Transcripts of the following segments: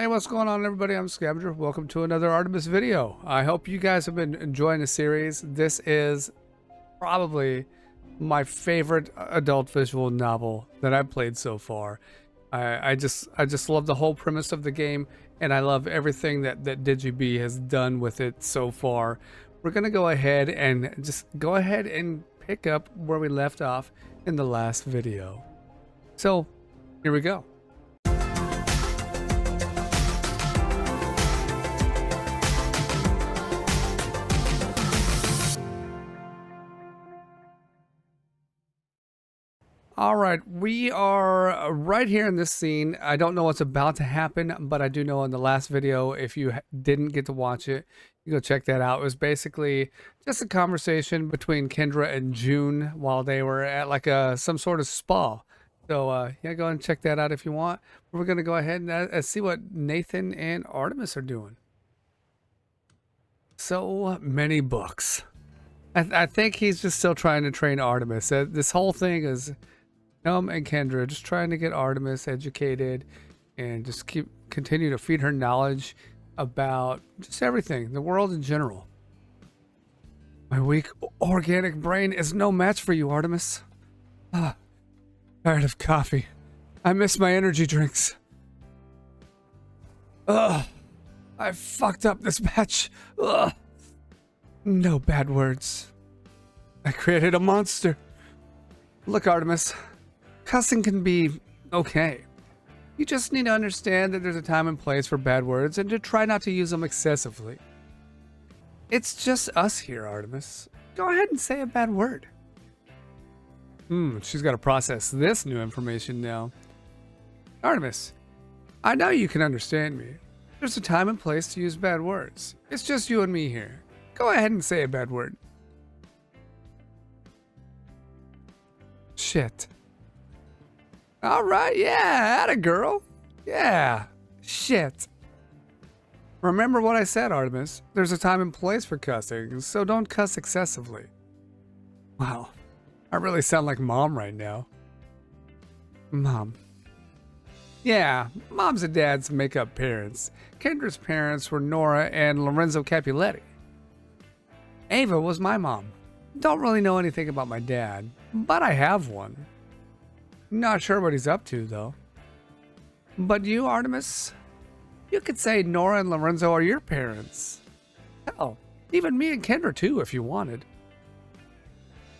Hey, what's going on, everybody? I'm Scavenger. Welcome to another Artemis video. I hope you guys have been enjoying the series. This is probably my favorite adult visual novel that I've played so far. I just love the whole premise of the game, and I love everything that DigiB has done with it so far. We're gonna go ahead and pick up where we left off in the last video. So here we go. All right, we are right here in this scene. I don't know what's about to happen, but I do know in the last video, if you didn't get to watch it, you go check that out. It was basically just a conversation between Kendra and June while they were at like some sort of spa. So yeah, go and check that out if you want. We're gonna go ahead and see what Nathan and Artemis are doing. So many books. I think he's just still trying to train Artemis. This whole thing is and Kendra just trying to get Artemis educated and just continue to feed her knowledge about just everything, the world in general. My weak organic brain is no match for you, Artemis. Tired of coffee. I miss my energy drinks. I fucked up this batch. No bad words. I created a monster. Look, Artemis. Cussing can be okay. You just need to understand that there's a time and place for bad words and to try not to use them excessively. It's just us here, Artemis. Go ahead and say a bad word. She's got to process this new information now. Artemis, I know you can understand me. There's a time and place to use bad words. It's just you and me here. Go ahead and say a bad word. Shit. All right, yeah, atta girl. Yeah, shit. Remember what I said, Artemis. There's a time and place for cussing, so don't cuss excessively. Wow, I really sound like Mom right now. Mom. Yeah, Moms and Dads make up parents. Kendra's parents were Nora and Lorenzo Capuletti. Ava was my mom. Don't really know anything about my dad, but I have one. Not sure what he's up to, though. But you, Artemis? You could say Nora and Lorenzo are your parents. Hell, even me and Kendra, too, if you wanted.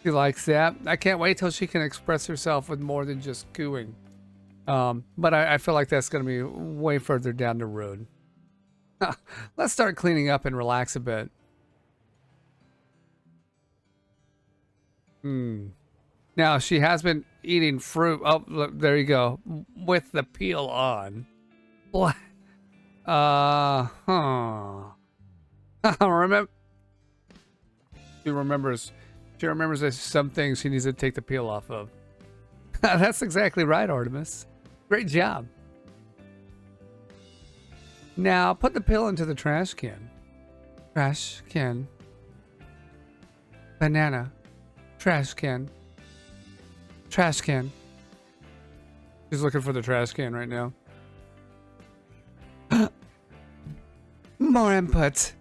She likes that. I can't wait till she can express herself with more than just cooing. But I feel like that's going to be way further down the road. Let's start cleaning up and relax a bit. Now, she has been eating fruit. Oh, look, there you go. With the peel on. What? Remember? She remembers there's some things she needs to take the peel off of. That's exactly right, Artemis. Great job. Now, put the peel into the trash can. Trash can. Banana. Trash can. Trash can. She's looking for the trash can right now. More input.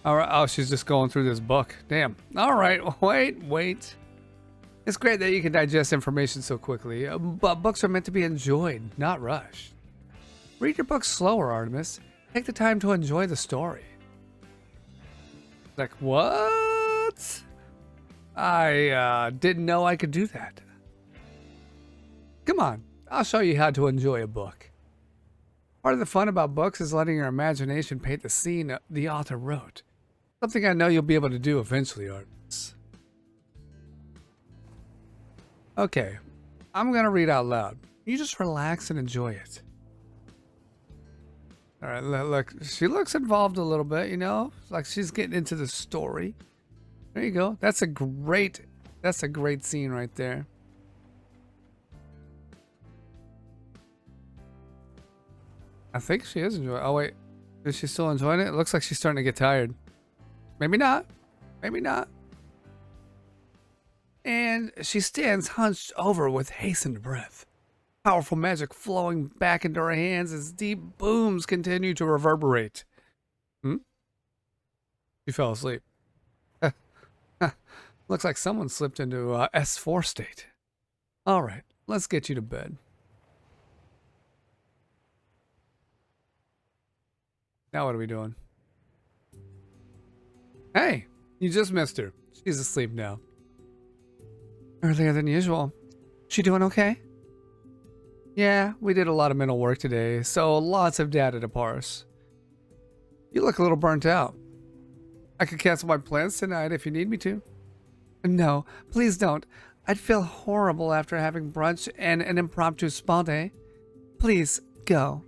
All right. Oh, she's just going through this book. Damn. All right. Wait. It's great that you can digest information so quickly, but books are meant to be enjoyed, not rushed. Read your books slower, Artemis. Take the time to enjoy the story. Like, what? I didn't know I could do that. Come on, I'll show you how to enjoy a book. Part of the fun about books is letting your imagination paint the scene the author wrote. Something I know you'll be able to do eventually, Artemis. Okay, I'm gonna read out loud. You just relax and enjoy it. All right, look, she looks involved a little bit, you know, like she's getting into the story. There you go. That's a great scene right there. I think she is enjoying it. Oh, wait. Is she still enjoying it? It looks like she's starting to get tired. Maybe not. Maybe not. And she stands hunched over with hastened breath. powerful magic flowing back into her hands as deep booms continue to reverberate. She fell asleep. Looks like someone slipped into S4 state. All right, let's get you to bed. Now what are we doing? Hey, you just missed her. She's asleep now. Earlier than usual. She doing okay? Yeah, we did a lot of mental work today, so lots of data to parse. You look a little burnt out. I could cancel my plans tonight if you need me to. No, please don't. I'd feel horrible after having brunch and an impromptu spa day. Please, go.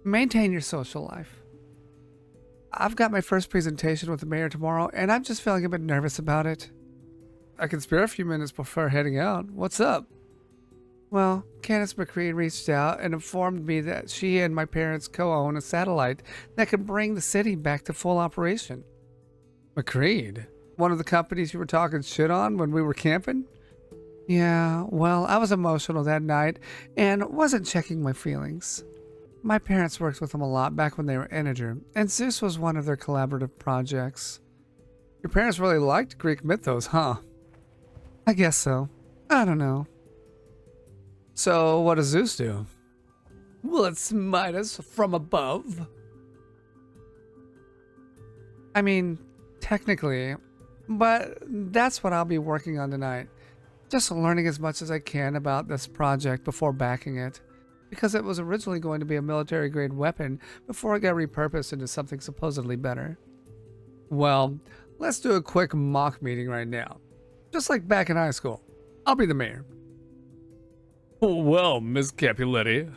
Maintain your social life. I've got my first presentation with the mayor tomorrow, and I'm just feeling a bit nervous about it. I can spare a few minutes before heading out. What's up? Well, Candace McCree reached out and informed me that she and my parents co-own a satellite that can bring the city back to full operation. McCree? One of the companies you were talking shit on when we were camping? Yeah, well, I was emotional that night and wasn't checking my feelings. My parents worked with them a lot back when they were integer, and Zeus was one of their collaborative projects. Your parents really liked Greek mythos, huh? I guess so. I don't know. So, what does Zeus do? Will it smite us from above? I mean, technically, but that's what I'll be working on tonight. Just learning as much as I can about this project before backing it, because it was originally going to be a military-grade weapon before it got repurposed into something supposedly better. Well, let's do a quick mock meeting right now. Just like back in high school. I'll be the mayor. Oh, well, Miss Capuletti.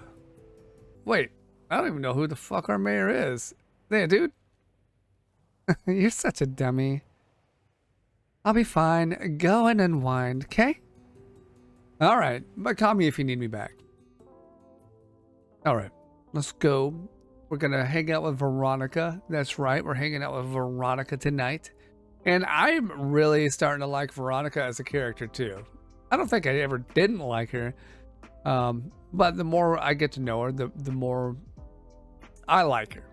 Wait, I don't even know who the fuck our mayor is. There, dude. You're such a dummy. I'll be fine. Go and unwind, okay? Alright, but call me if you need me back. Alright, let's go. We're gonna hang out with Veronica. That's right, we're hanging out with Veronica tonight. And I'm really starting to like Veronica as a character too. I don't think I ever didn't like her. But the more I get to know her, the more I like her.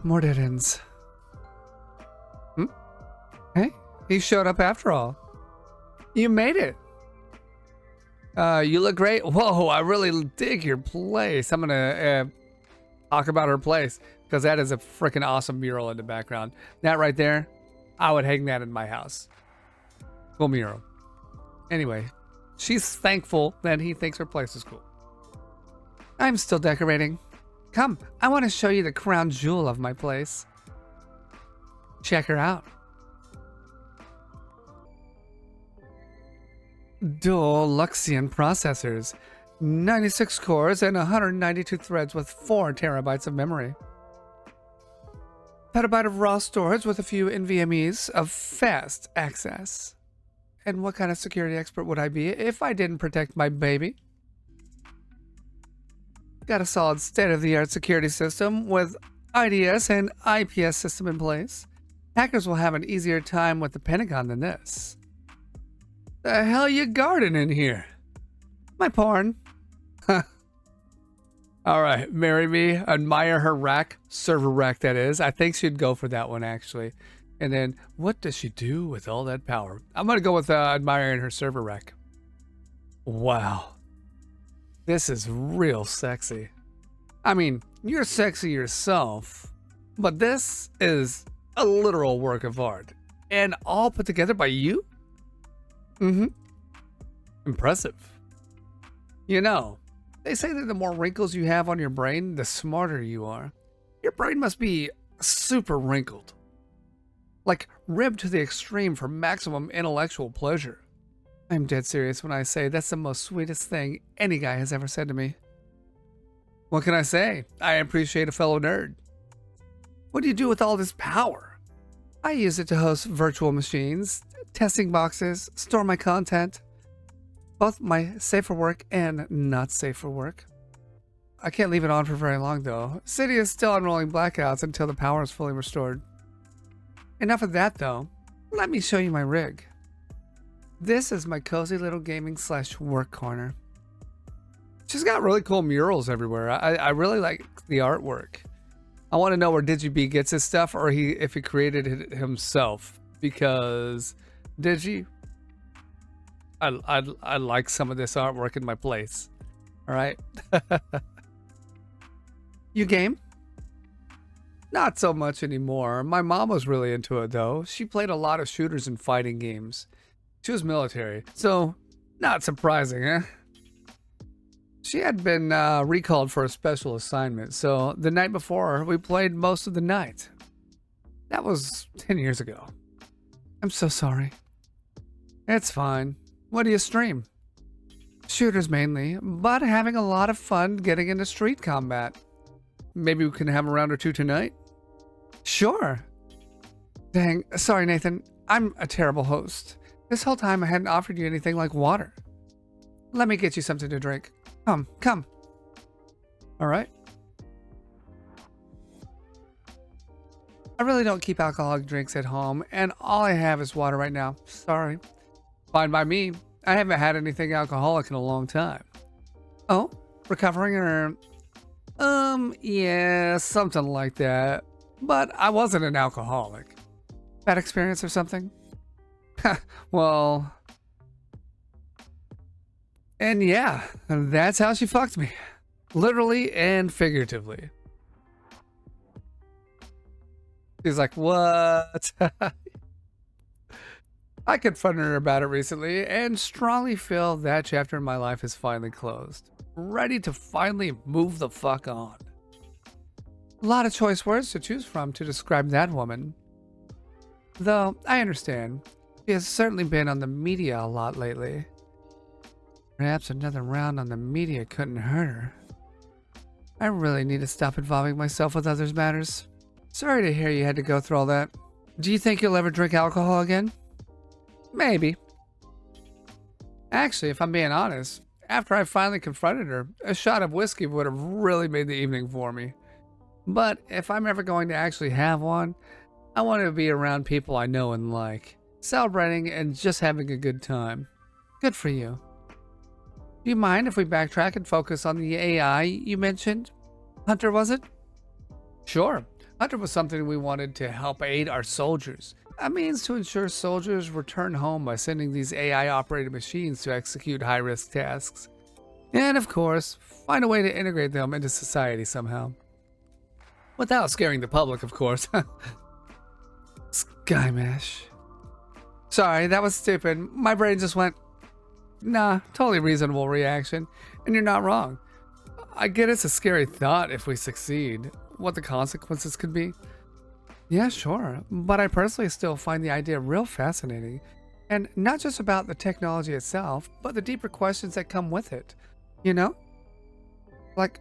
More dead ends. Hey, he showed up after all. You made it. You look great. Whoa, I really dig your place. I'm gonna talk about her place because that is a freaking awesome mural in the background. That right there, I would hang that in my house. Cool mural. Anyway, she's thankful that he thinks her place is cool. I'm still decorating. Come, I want to show you the crown jewel of my place. Check her out. Dual Luxian processors, 96 cores and 192 threads with 4 terabytes of memory. Petabyte of raw storage with a few NVMe's of fast access. And what kind of security expert would I be if I didn't protect my baby? Got a solid state-of-the-art security system with IDS and IPS system in place. Hackers will have an easier time with the Pentagon than this. The hell you guarding in here? My porn. Alright, marry me, admire her rack, server rack that is. I think she'd go for that one actually. And then, what does she do with all that power? I'm gonna go with admiring her server rack. Wow. This is real sexy. I mean, you're sexy yourself, but this is a literal work of art. And all put together by you? Impressive. You know, they say that the more wrinkles you have on your brain, the smarter you are. Your brain must be super wrinkled. Like ribbed to the extreme for maximum intellectual pleasure. I'm dead serious when I say that's the most sweetest thing any guy has ever said to me. What can I say? I appreciate a fellow nerd. What do you do with all this power? I use it to host virtual machines, testing boxes, store my content. Both my safe for work and not safe for work. I can't leave it on for very long though. City is still on rolling blackouts until the power is fully restored. Enough of that though. Let me show you my rig. This is my cozy little gaming / work corner. She's got really cool murals everywhere. I really like the artwork. I want to know where DigiB gets his stuff, or if he created it himself. Because Digi, I like some of this artwork in my place. All right. You game? Not so much anymore. My mom was really into it though. She played a lot of shooters and fighting games. She was military, so not surprising, eh? She had been recalled for a special assignment, so the night before, we played most of the night. That was 10 years ago. I'm so sorry. It's fine. What do you stream? Shooters mainly, but having a lot of fun getting into street combat. Maybe we can have a round or two tonight? Sure. Dang, sorry Nathan, I'm a terrible host. This whole time I hadn't offered you anything like water. Let me get you something to drink. Come. All right. I really don't keep alcoholic drinks at home, and all I have is water right now. Sorry. Fine by me. I haven't had anything alcoholic in a long time. Oh, recovering or... yeah, something like that. But I wasn't an alcoholic. Bad experience or something? Well... And yeah, that's how she fucked me. Literally and figuratively. She's like, what? I confronted her about it recently and strongly feel that chapter in my life is finally closed. Ready to finally move the fuck on. A lot of choice words to choose from to describe that woman. Though, I understand. She has certainly been on the media a lot lately. Perhaps another round on the media couldn't hurt her. I really need to stop involving myself with others' matters. Sorry to hear you had to go through all that. Do you think you'll ever drink alcohol again? Maybe. Actually, if I'm being honest, after I finally confronted her, a shot of whiskey would have really made the evening for me. But if I'm ever going to actually have one, I want to be around people I know and like, celebrating and just having a good time. Good for you. Do you mind if we backtrack and focus on the AI you mentioned? Hunter, was it? Sure. Hunter was something we wanted to help aid our soldiers. A means to ensure soldiers return home by sending these AI-operated machines to execute high-risk tasks. And of course, find a way to integrate them into society somehow. Without scaring the public, of course. Skymash. Sorry, that was stupid. My brain just went... Nah, totally reasonable reaction. And you're not wrong. I get it's a scary thought if we succeed. What the consequences could be. Yeah, sure. But I personally still find the idea real fascinating. And not just about the technology itself, but the deeper questions that come with it. You know? Like,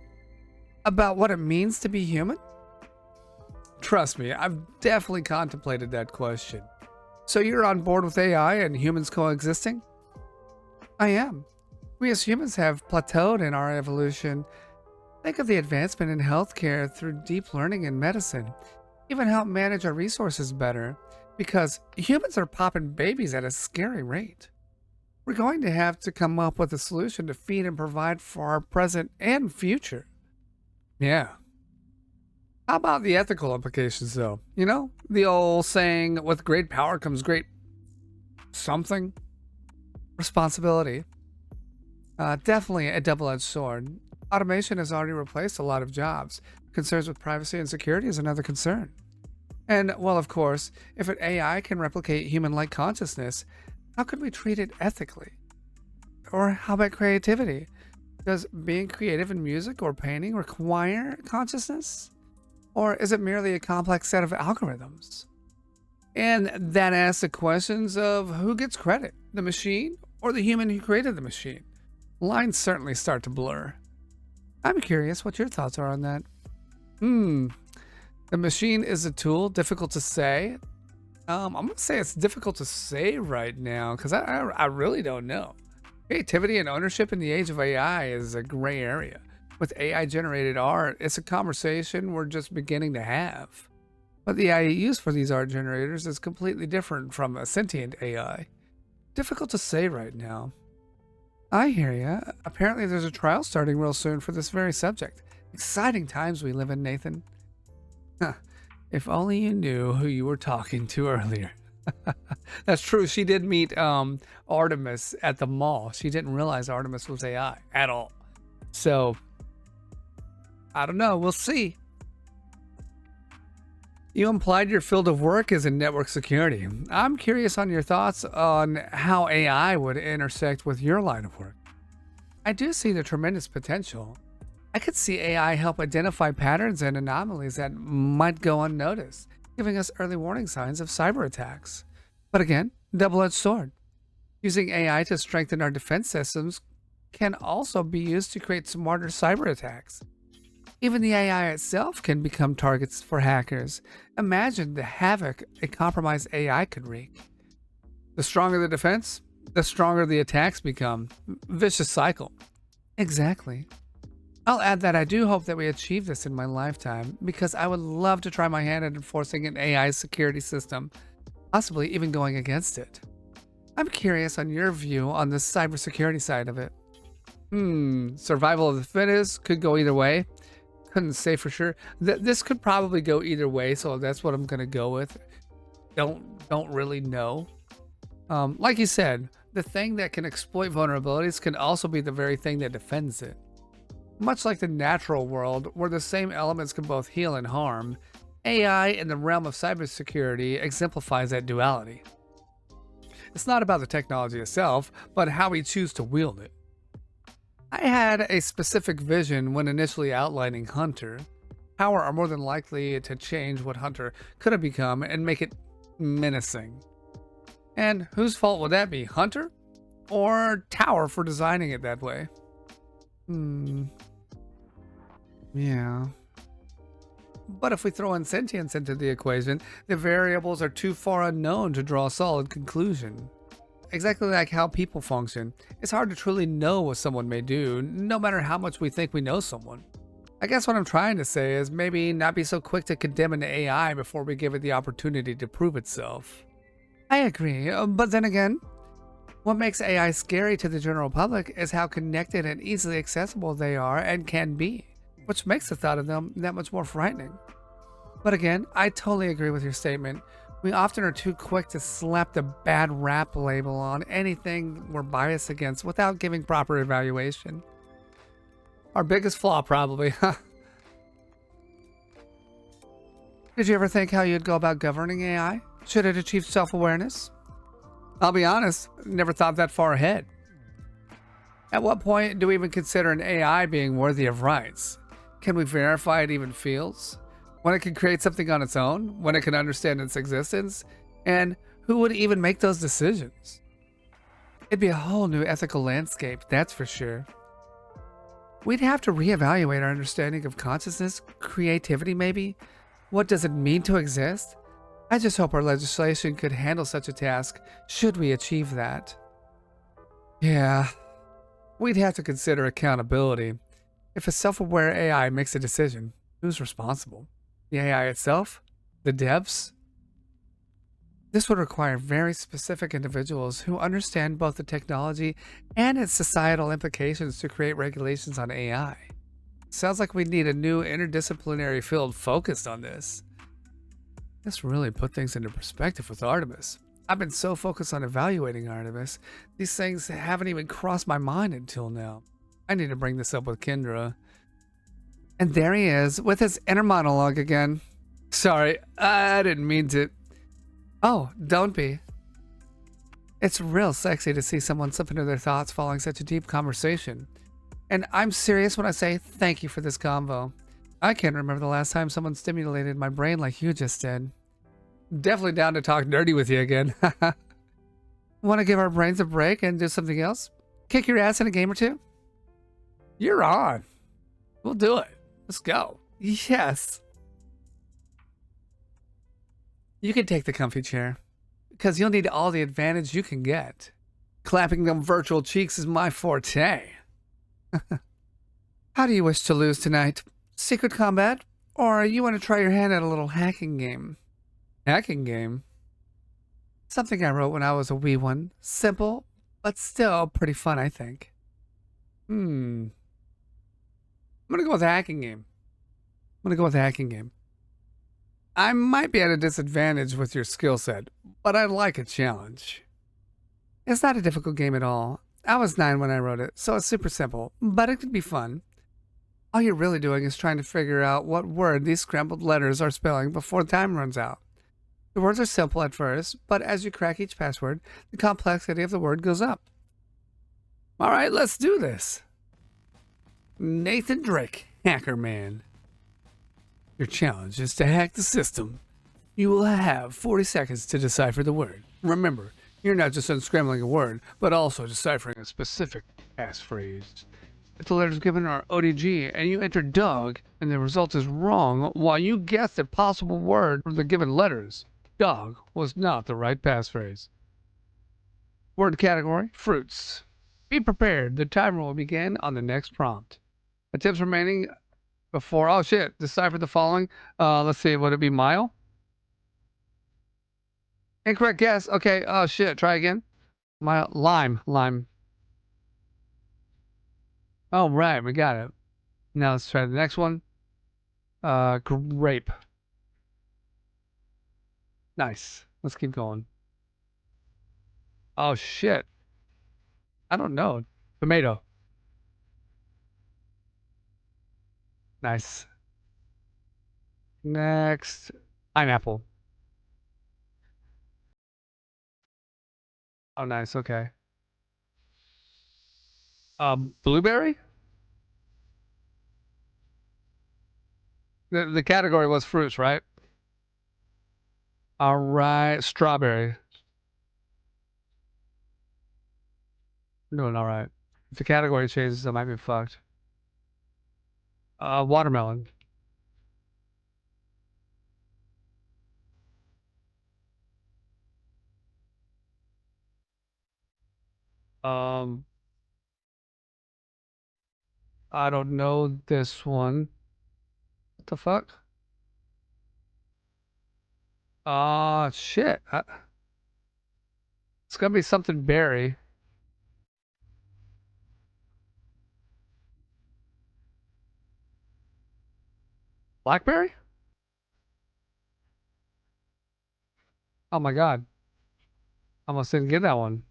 about what it means to be human? Trust me, I've definitely contemplated that question. So you're on board with AI and humans coexisting? I am. We as humans have plateaued in our evolution. Think of the advancement in healthcare through deep learning and medicine. Even help manage our resources better. Because humans are popping babies at a scary rate. We're going to have to come up with a solution to feed and provide for our present and future. Yeah. How about the ethical implications though? You know, the old saying, with great power comes great something. Responsibility. Definitely a double-edged sword. Automation has already replaced a lot of jobs. Concerns with privacy and security is another concern. And, well, of course, if an AI can replicate human-like consciousness, how could we treat it ethically? Or how about creativity? Does being creative in music or painting require consciousness? Or is it merely a complex set of algorithms? And that asks the questions of who gets credit, the machine or the human who created the machine? Lines certainly start to blur. I'm curious what your thoughts are on that. The machine is a tool, difficult to say. I'm going to say it's difficult to say right now because I really don't know. Creativity and ownership in the age of AI is a gray area. With AI-generated art, it's a conversation we're just beginning to have. But the AI used for these art generators is completely different from a sentient AI. Difficult to say right now. I hear ya. Apparently there's a trial starting real soon for this very subject. Exciting times we live in, Nathan. Huh. If only you knew who you were talking to earlier. That's true. She did meet Artemis at the mall. She didn't realize Artemis was AI at all. So, I don't know. We'll see. You implied your field of work is in network security. I'm curious on your thoughts on how AI would intersect with your line of work. I do see the tremendous potential. I could see AI help identify patterns and anomalies that might go unnoticed, giving us early warning signs of cyber attacks. But again, double-edged sword. Using AI to strengthen our defense systems can also be used to create smarter cyber attacks. Even the AI itself can become targets for hackers. Imagine the havoc a compromised AI could wreak. The stronger the defense, the stronger the attacks become. Vicious cycle. Exactly. I'll add that I do hope that we achieve this in my lifetime, because I would love to try my hand at enforcing an AI security system, possibly even going against it. I'm curious on your view on the cybersecurity side of it. Survival of the fittest could go either way. Couldn't say for sure. This could probably go either way, so that's what I'm gonna go with. Don't really know. Like you said, the thing that can exploit vulnerabilities can also be the very thing that defends it. Much like the natural world, where the same elements can both heal and harm, AI in the realm of cybersecurity exemplifies that duality. It's not about the technology itself, but how we choose to wield it. I had a specific vision when initially outlining Hunter. Power are more than likely to change what Hunter could have become and make it menacing. And whose fault would that be, Hunter? Or Tower for designing it that way? Yeah. But if we throw in sentience into the equation, the variables are too far unknown to draw a solid conclusion. Exactly like how people function, it's hard to truly know what someone may do, no matter how much we think we know someone. I guess what I'm trying to say is maybe not be so quick to condemn an AI before we give it the opportunity to prove itself. I agree, but then again, what makes AI scary to the general public is how connected and easily accessible they are and can be, which makes the thought of them that much more frightening. But again, I totally agree with your statement. We often are too quick to slap the bad rap label on anything we're biased against without giving proper evaluation. Our biggest flaw, probably. Did you ever think how you'd go about governing AI? Should it achieve self-awareness? I'll be honest, never thought that far ahead. At what point do we even consider an AI being worthy of rights? Can we verify it even feels? When it can create something on its own? When it can understand its existence? And who would even make those decisions? It'd be a whole new ethical landscape, that's for sure. We'd have to reevaluate our understanding of consciousness, creativity maybe. What does it mean to exist? I just hope our legislation could handle such a task, should we achieve that. Yeah, we'd have to consider accountability. If a self-aware AI makes a decision, who's responsible? The AI itself? The devs? This would require very specific individuals who understand both the technology and its societal implications to create regulations on AI. Sounds like we need a new interdisciplinary field focused on this. This really put things into perspective with Artemis. I've been so focused on evaluating Artemis, these things haven't even crossed my mind until now. I need to bring this up with Kendra. And there he is, with his inner monologue again. Sorry, I didn't mean to. Oh, don't be. It's real sexy to see someone slip into their thoughts following such a deep conversation. And I'm serious when I say thank you for this convo. I can't remember the last time someone stimulated my brain like you just did. Definitely down to talk nerdy with you again. Want to give our brains a break and do something else? Kick your ass in a game or two? You're on. We'll do it. Let's go. Yes. You can take the comfy chair, because you'll need all the advantage you can get. Clapping them virtual cheeks is my forte. How do you wish to lose tonight? Secret combat? Or you want to try your hand at a little hacking game? Hacking game? Something I wrote when I was a wee one. Simple, but still pretty fun, I think. I'm gonna go with a hacking game. I might be at a disadvantage with your skill set, but I like a challenge. It's not a difficult game at all. I was 9 when I wrote it, so it's super simple, but it could be fun. All you're really doing is trying to figure out what word these scrambled letters are spelling before the time runs out. The words are simple at first, but as you crack each password, the complexity of the word goes up. All right, let's do this. Nathan Drake, Hacker Man. Your challenge is to hack the system. You will have 40 seconds to decipher the word. Remember, you're not just unscrambling a word, but also deciphering a specific passphrase. If the letters given are ODG and you enter dog and the result is wrong, while you guess the possible word from the given letters, dog was not the right passphrase. Word category, fruits. Be prepared. The timer will begin on the next prompt. Attempts remaining before, oh shit, decipher the following. Let's see, would it be mile? Incorrect guess. Okay, oh shit, try again. Mile, lime. Oh, right, we got it. Now let's try the next one. Grape. Nice. Let's keep going. Oh shit. I don't know. Tomato. Nice. Next. Pineapple. Oh, nice. Okay. Blueberry? The category was fruits, right? All right. Strawberry. I'm doing all right. If the category changes, I might be fucked. Watermelon. Um, I don't know this one. What the fuck? Shit. It's gonna be something berry. Blackberry? Oh my god. Almost didn't get that one.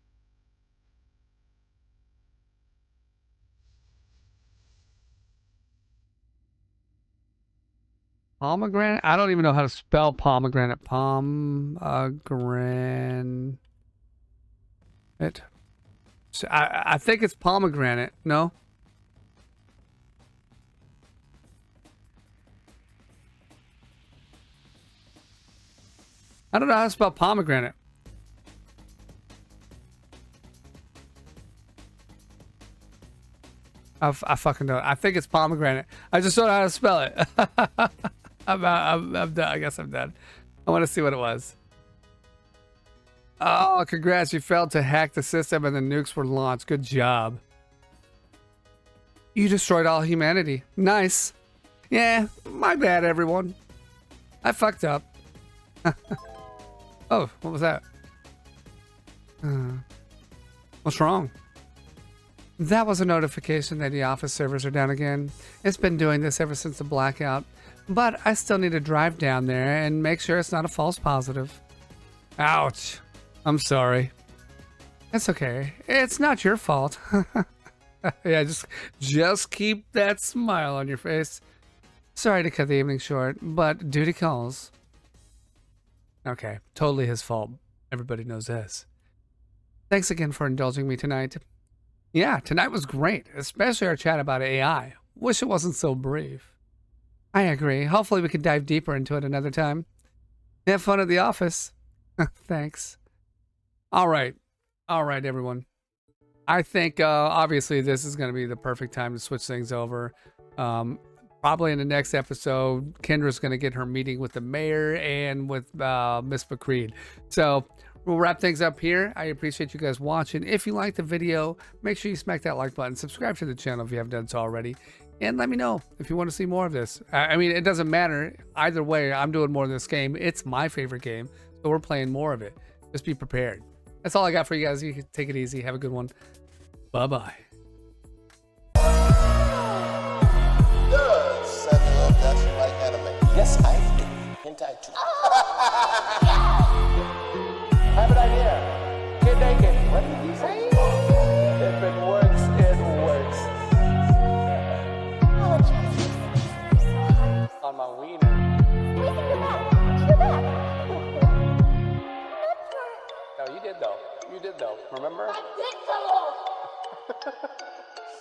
Pomegranate? I don't even know how to spell pomegranate. Pomegranate. So I think it's pomegranate. No? I don't know how to spell pomegranate. I fucking don't. I think it's pomegranate. I just don't know how to spell it. I'm done. I guess I'm done. I want to see what it was. Oh, congrats. You failed to hack the system and the nukes were launched. Good job. You destroyed all humanity. Nice. Yeah, my bad, everyone. I fucked up. Oh, what was that? What's wrong? That was a notification that the office servers are down again. It's been doing this ever since the blackout, but I still need to drive down there and make sure it's not a false positive. Ouch. I'm sorry. That's okay. It's not your fault. Yeah, just keep that smile on your face. Sorry to cut the evening short, but duty calls. Okay, totally his fault. Everybody knows this. Thanks again for indulging me tonight. Yeah, tonight was great, especially our chat about AI. Wish it wasn't so brief. I agree. Hopefully we can dive deeper into it another time. Have fun at the office. Thanks. All right, everyone. I think obviously this is going to be the perfect time to switch things over. Probably in the next episode, Kendra's going to get her meeting with the mayor and with Miss McCreed. So we'll wrap things up here. I appreciate you guys watching. If you liked the video, make sure you smack that like button. Subscribe to the channel if you haven't done so already. And let me know if you want to see more of this. I mean, it doesn't matter. Either way, I'm doing more of this game. It's my favorite game, so we're playing more of it. Just be prepared. That's all I got for you guys. You can take it easy. Have a good one. Bye-bye. Yes, I do. Hentai too. I have an idea. Get naked. What did you say? If it works, it works. On my wiener. No, you did though. You did though. Remember? I did though.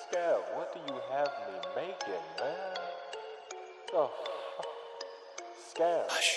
Scav, what do you have me making, man? Oh, Scav.